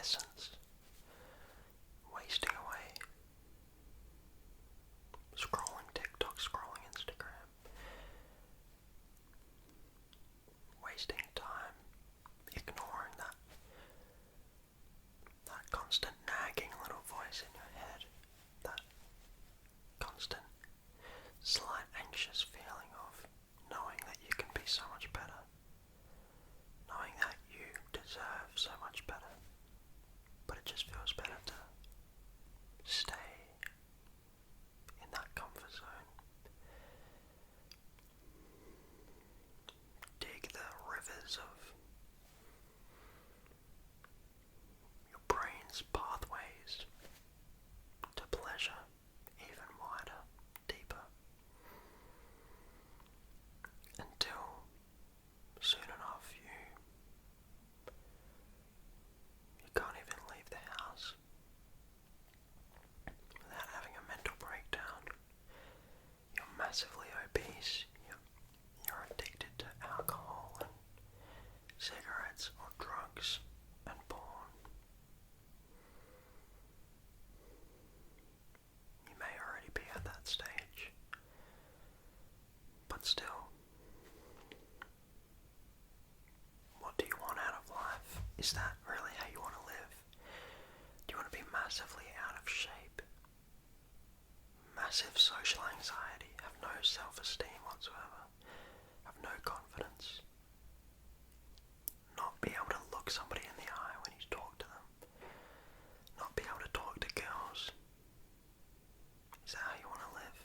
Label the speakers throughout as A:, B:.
A: essence wasting away. Scrolling TikTok, scrolling Instagram. Wasting time, ignoring that constant nagging little voice in your head. That constant, slight anxious feeling of knowing that you can be so much better. Knowing that you deserve so much better. But it just feels better to stay in that comfort zone. Dig the rivers of your brain's pathways to pleasure even wider, deeper, until soon enough you can't even leave the house without having a mental breakdown. You're massively obese, you're addicted to alcohol and cigarettes or drugs and porn. You may already be at that stage, but still, what do you want out of life? Is that really how you want to live? Do you want to be massively out of shape? Massive social anxiety, have no self-esteem whatsoever, have no confidence, not be able to look somebody in the eye when you talk to them, not be able to talk to girls? Is that how you want to live?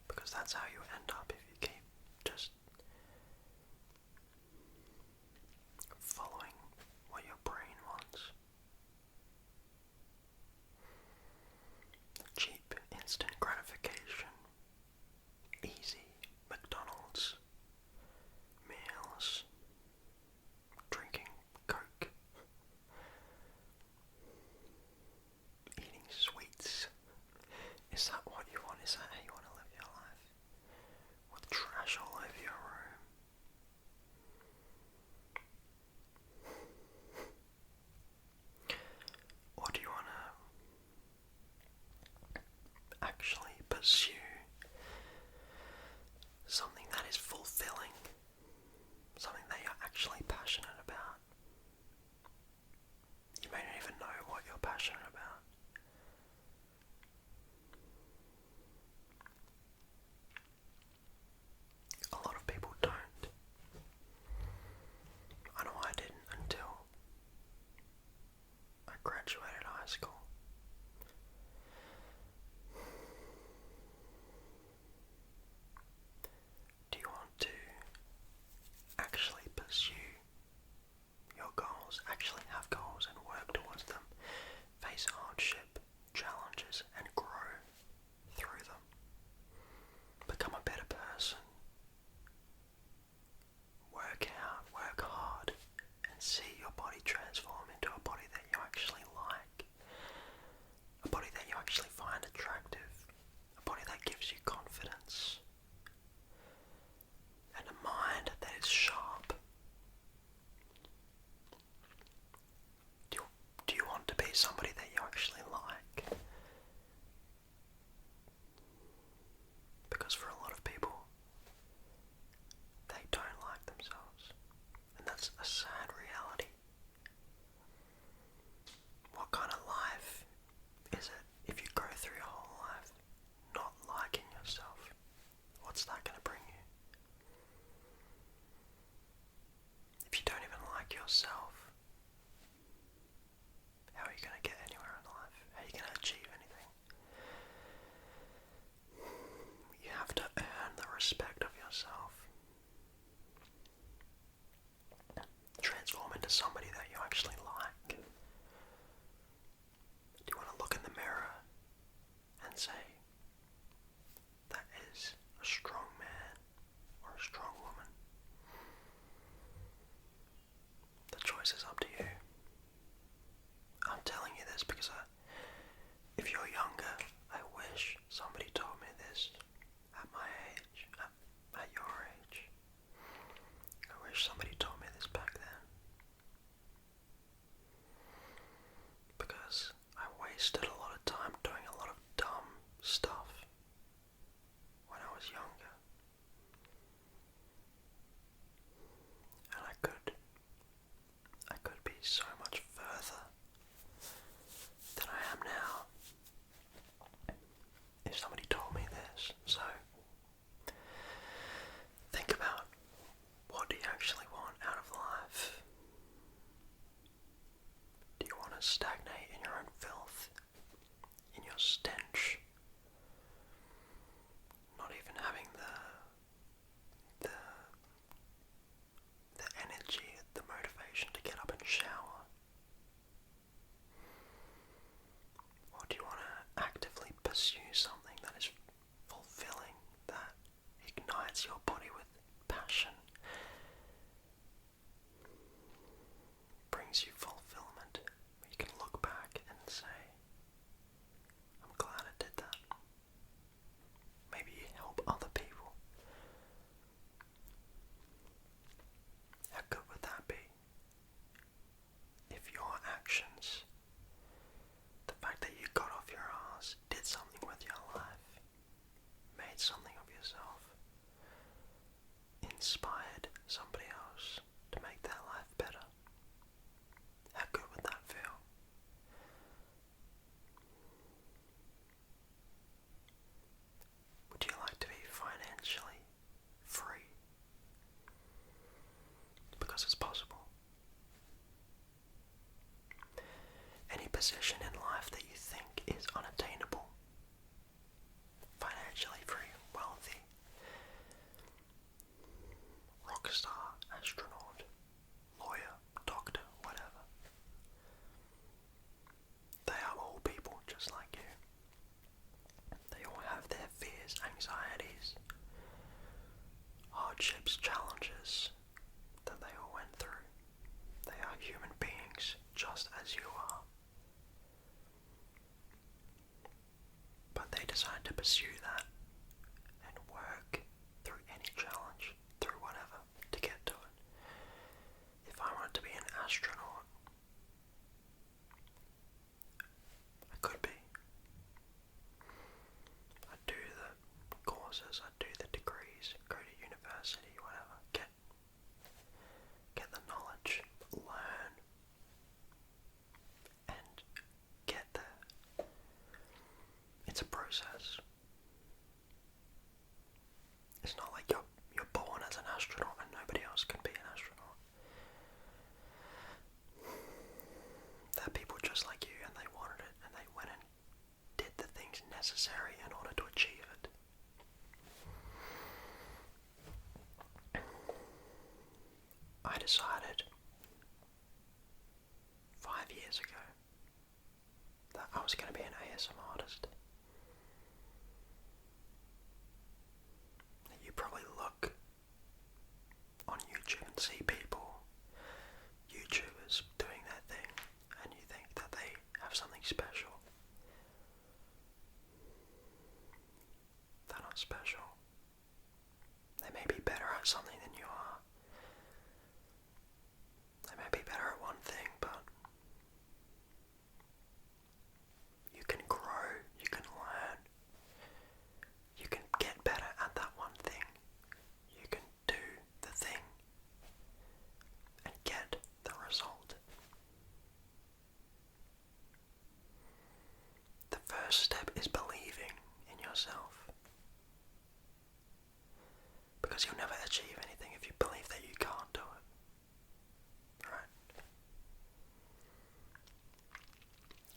A: Because that's how you end up if you keep just following what your brain wants. Cheap, instant gratification, easy McDonald's meals, drinking Coke, eating sweets. Is that what you want? Is that how you want to live your life? With trash all over your room? Or do you want to actually pursue something that is fulfilling, something that you're actually passionate about? You may not even know what you're passionate about. A lot of people don't. I know I didn't until I graduated high school. Do you want to actually pursue your goals, actually have goals and work towards them, face hardship, challenges and grow through them, become a better person, work out, work hard, and see your body transform into a body that you actually like, a body that you actually find attractive, a body that gives you confidence, and a mind that is sharp? Do you want to be somebody that you actually like? Because for a lot of people, they don't like themselves, and that's a sad reality. What kind of life is it if you go through your whole life not liking yourself? What's that going to bring you? If you don't even like yourself, how are you going to get anywhere in life? How are you going to achieve anything? You have to earn the respect of yourself. Transform into somebody that you actually like. Do you want to look in the mirror and say, that is a strong man or a strong woman? The choice inspired somebody else to make their life better. How good would that feel? Would you like to be financially free? Because it's possible. Any position in life that you think is unattainable, financially free, wealthy, rock star, astronaut, lawyer, doctor, whatever. They are all people just like you. They all have their fears, anxieties, hardships, challenges that they all went through. They are human beings just as you are. But they decide to pursue that and work through any challenge, through whatever, to get to it. If I wanted to be an astronaut, I could be. I'd do the courses, I'd do the degrees, go to university, whatever, get the knowledge, learn, and get there. It's a process. It's not like you're born as an astronaut and nobody else can be an astronaut. They're people just like you, and they wanted it, and they went and did the things necessary in order to achieve it. I decided 5 years ago that I was going to be an ASMR artist. You probably look on YouTube and see people, YouTubers, doing their thing, and you think that they have something special. They're not special. They may be better at something than you are. They may be better at one thing, but you can grow, you can learn, you can get better at that one thing. You can do the thing and get the result. The first step is believing in yourself. Because you'll never achieve anything if you believe that you can't do it. Right?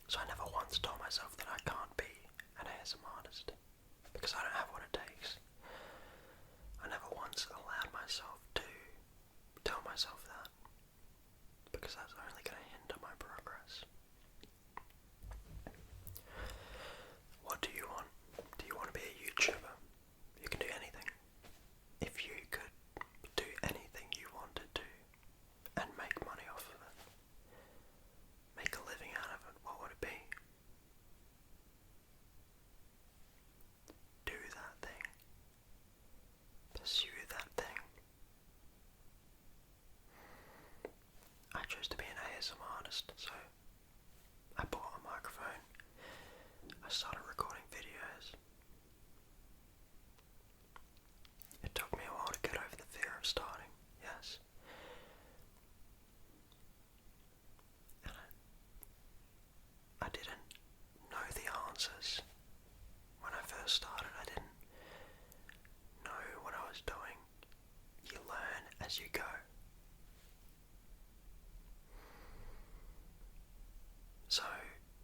A: So I never once told myself that I can't be an ASMR artist. Because I don't have what it takes. I never once allowed myself to tell myself that. Because that's only going to hinder my progress. What do you want? Do you want to be a YouTuber? You can do anything. If you could do anything you wanted to and make money off of it, make a living out of it, what would it be? Do that thing. Pursue that thing. I chose to be an ASMR artist, so I bought a microphone. I started recording videos. It took me a while to get over the fear of starting, yes. And I didn't know the answers. When I first started, I didn't know what I was doing. You learn as you go. So,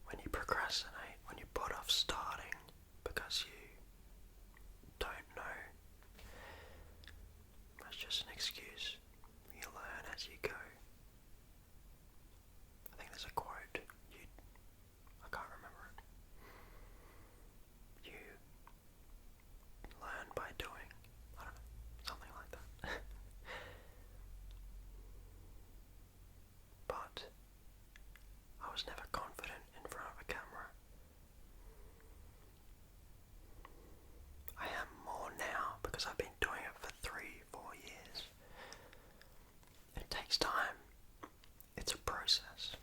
A: when you procrastinate, when you put off starting because you don't know, that's just an excuse. You learn as you go. I think there's a quote. I can't remember it. You learn by doing. I don't know. Something like that. But I was never confident in front of a camera. I am more now because I've been doing it for 3-4 years. It takes time. It's a process.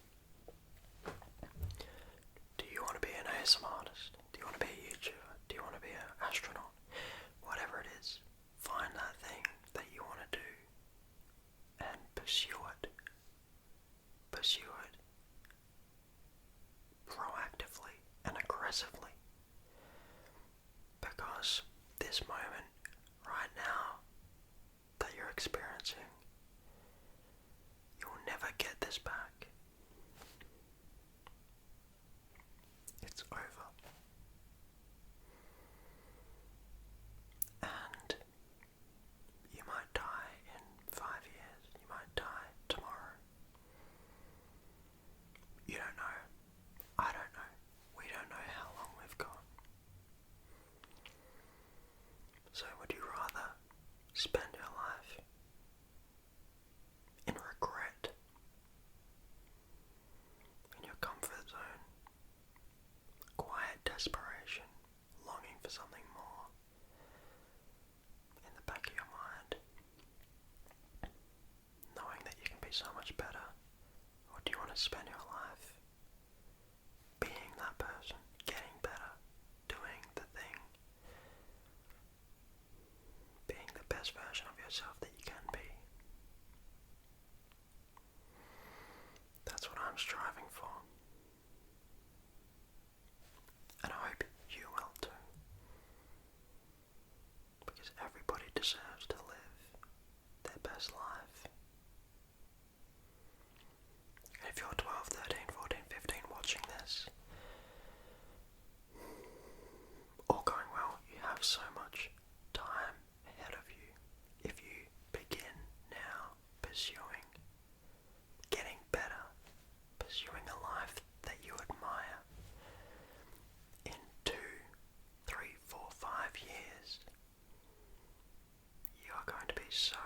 A: Do you want to be an ASMR artist? Do you want to be a YouTuber? Do you want to be an astronaut? Whatever it is, find that thing that you want to pursue it. Pursue it proactively and aggressively. Because this moment right now that you're experiencing, you'll never get this back. It's over. And you might die in 5 years, you might die tomorrow. You don't know. I don't know. We don't know how long we've got. So would you rather spend your life in regret, in your comfort zone, quiet desperation, longing for something more in the back of your mind, knowing that you can be so much better? Or do you want to spend your life being that person, getting better, doing the thing, being the best version of yourself that you can be? That's what I'm striving for. And I hope you will too. Because everybody deserves to live their best life. And if you're 12, 13, 14, 15 watching this, all going well, you have so much time ahead of you. If you begin now pursuing, getting better, pursuing a life that you admire, in 2, 3, 4, 5 years, you are going to be so